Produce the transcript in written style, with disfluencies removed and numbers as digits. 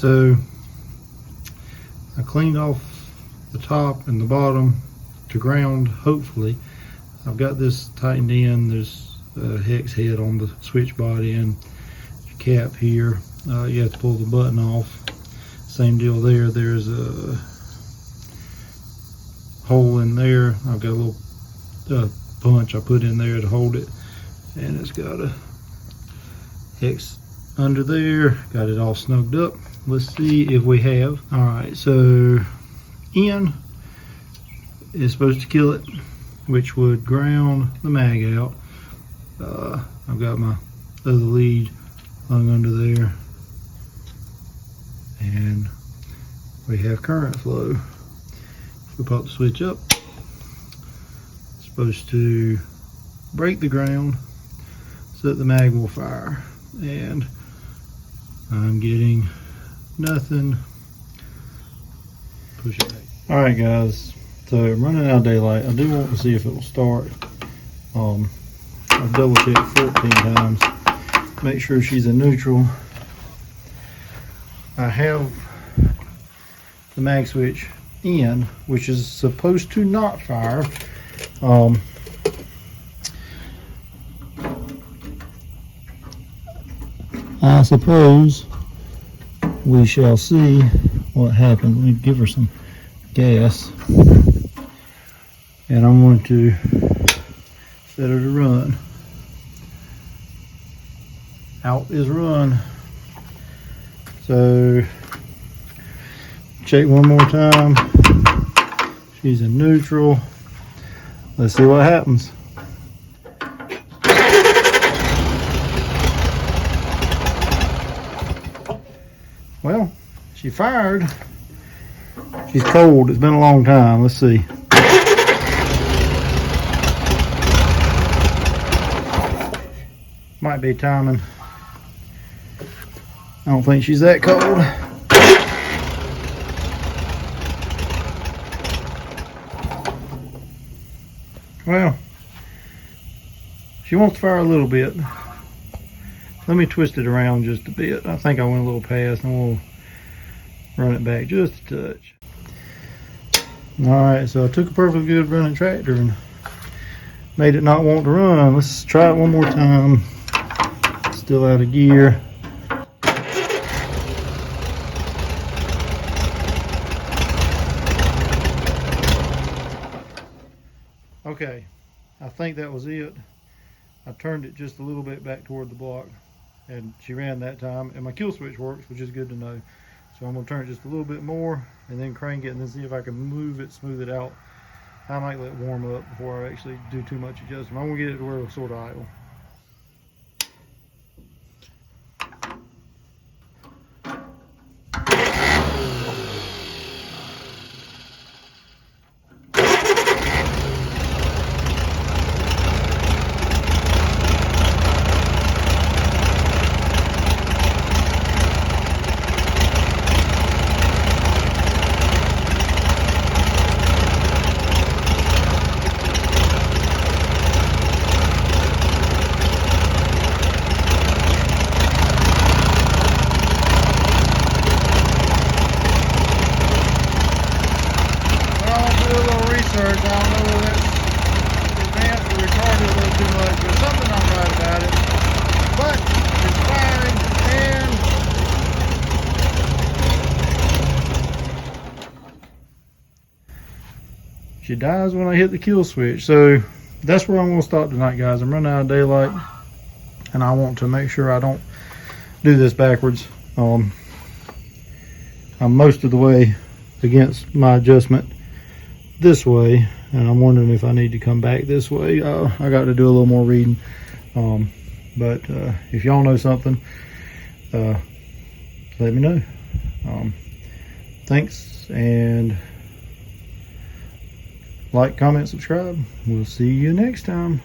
so I cleaned off the top and the bottom to ground, hopefully. I've got this tightened in. There's a hex head on the switch body and cap here. You have to pull the button off. Same deal there. There's a hole in there. I've got a little punch I put in there to hold it, and it's got a hex under there. Got it all snugged up. Let's see if we have. All right, so N is supposed to kill it, which would ground the mag out. I've got my other lead hung under there, and we have current flow. If we pop the switch up, it's supposed to break the ground so that the mag will fire, and I'm getting nothing. Push it back. All right, guys, so I'm running out of daylight. I do want to see if it will start. I've double checked 14 times, make sure she's in neutral. I have the mag switch in, which is supposed to not fire. I suppose we shall see what happens. Let me give her some gas, and I'm going to set her to run. Out is run. So check one more time. She's in neutral. Let's see what happens. Well, she fired. She's cold. It's been a long time. Let's see. Might be timing. I don't think she's that cold. Well, she wants to fire a little bit. Let me twist it around just a bit. I think I went a little past, and we'll run it back just a touch. Alright, so I took a perfectly good running tractor and made it not want to run. Let's try it one more time. Still out of gear. Okay, I think that was it. I turned it just a little bit back toward the block, and she ran that time, and my kill switch works, which is good to know. So I'm going to turn it just a little bit more and then crank it and then see if I can move it, smooth it out. I might let it warm up before I actually do too much adjustment. I'm going to get it to where it'll sort of idle. She dies when I hit the kill switch. So that's where I'm going to stop tonight, guys. I'm running out of daylight, and I want to make sure I don't do this backwards. I'm most of the way against my adjustment this way, and I'm wondering if I need to come back this way. I got to do a little more reading. But if y'all know something, let me know. Thanks, and like, comment, subscribe. We'll see you next time.